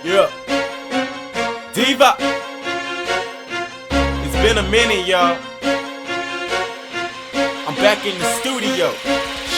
Yeah. D-Voc. It's been a minute, y'all. I'm back in the studio.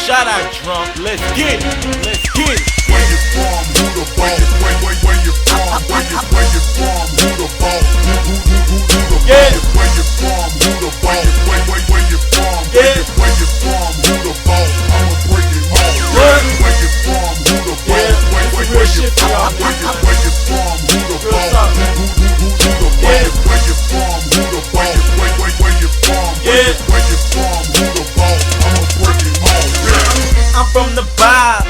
Shout out, Drunk. Let's get it. Let's get it. Where you from? Who the boss? Where you from? Where you from? Who the boss? Who the boss? Yeah. Where you from? Who the boss? Where you from? Yeah. Where you from? Who the boss? I'ma break it all. What? Where you from? Who the boss? Yeah. Where Real you shit, from? y'all. Where you from? Who the Real boss? talk. Who the boss? Yeah. Where you from? Who the boss? Where you from? Yeah. Where you from? Who the boss? I'ma break it all. Yeah. I'm from the vibe,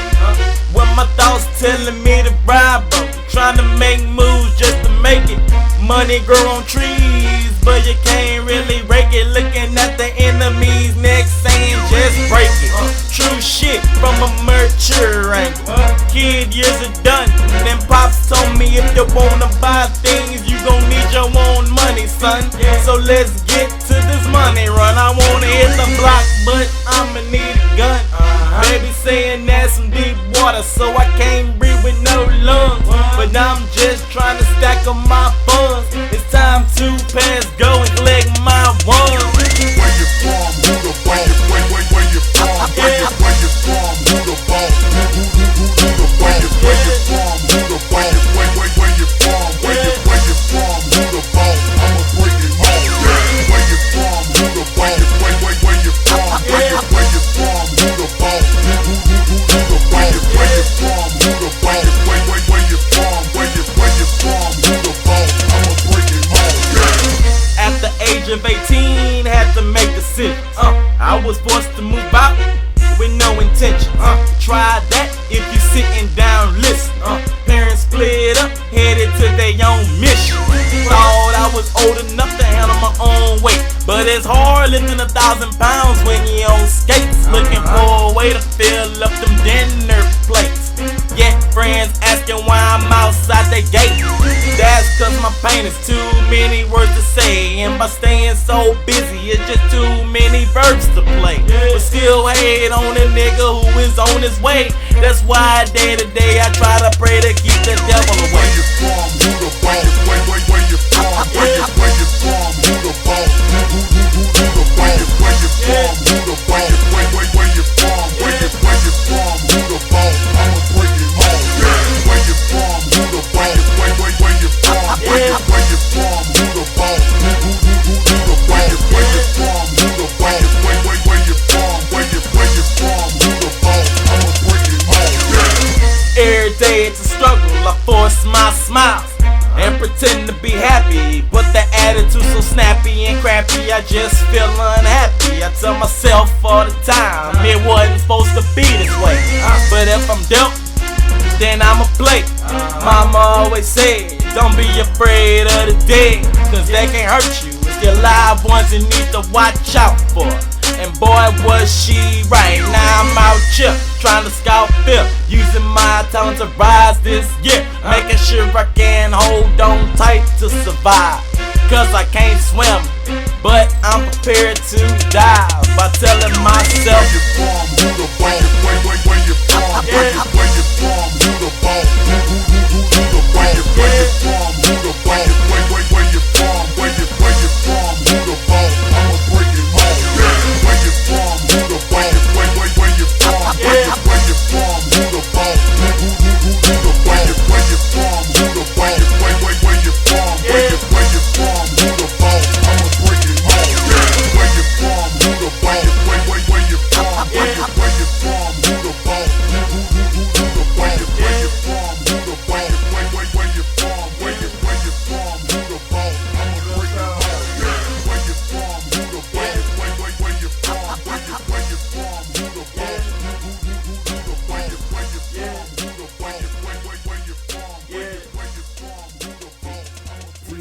where my thoughts telling me to ride, bro. Trying to make moves just to make it. Money grow on trees, but you can't really rake it. Looking at the enemy's neck, saying just break it. True shit from a mature angle. Kid years are done, then pops told me if you wanna buy things, you gon' need your own money, son. So let's get to this money run. I wanna hit the block, but I'ma need a gun. Baby saying that's some deep water, so I can't breathe with no lungs. But I'm just trying to stack up my funds. It's time to pass go and collect my ones. Where you from? Who the boss? Where you from? Where you from? Who the boss? Who the boss? Where you from? Who the boss? Where you from? Where you from? Who the boss? I'ma break it all. Where you from? Who the boss? Where you from? Where you from? Who the boss? Who the boss? Where you from? Who the boss? Where you from? Where you from? Who the boss? I'ma break it all. At the age of 18, had to make decisions. I was forced to move out with no intention. Try that if you sitting down, listen. Parents split up, headed to their own mission. Thought I was old enough to handle my own weight, but it's hard lifting 1,000 pounds when you on skates. Looking for a way to fill up them dinner plates. Yet friends asking why I'm outside the gate. That's cause my pain is too many words to say, and by staying so busy it's just too many verbs to play. But still hate on a nigga who is on his way. That's why day to day I try to pray to keep the devil away. Where you from? Who the boss? Where you from? Where you from? Who the boss? Who the boss? Where you from? Who the boss? Where you from? Where you from? Who the boss? I'ma break it all. Where you from? Who the boss? Where you from? Where you from? Who the boss? Who the boss? Where you from? Who the boss? Where you from? Where you from? Who the boss? I'ma break it all. Every day it's a struggle, I force my smiles and pretend to be happy, but the attitude so snappy and crappy, I just feel unhappy. I tell myself all the time, it wasn't supposed to be this way, but if I'm dealt, then I'ma play. Mama always said, don't be afraid of the dead, cause they can hurt you. It's your live ones you need to watch out for. And boy, was she right. Now I'm out here trying to scout fear, using my talent to rise this year, making sure I can hold on tight to survive. Cause I can't swim, but I'm prepared to dive by telling myself, Where you from? Who the boss? Where you from? Where you from?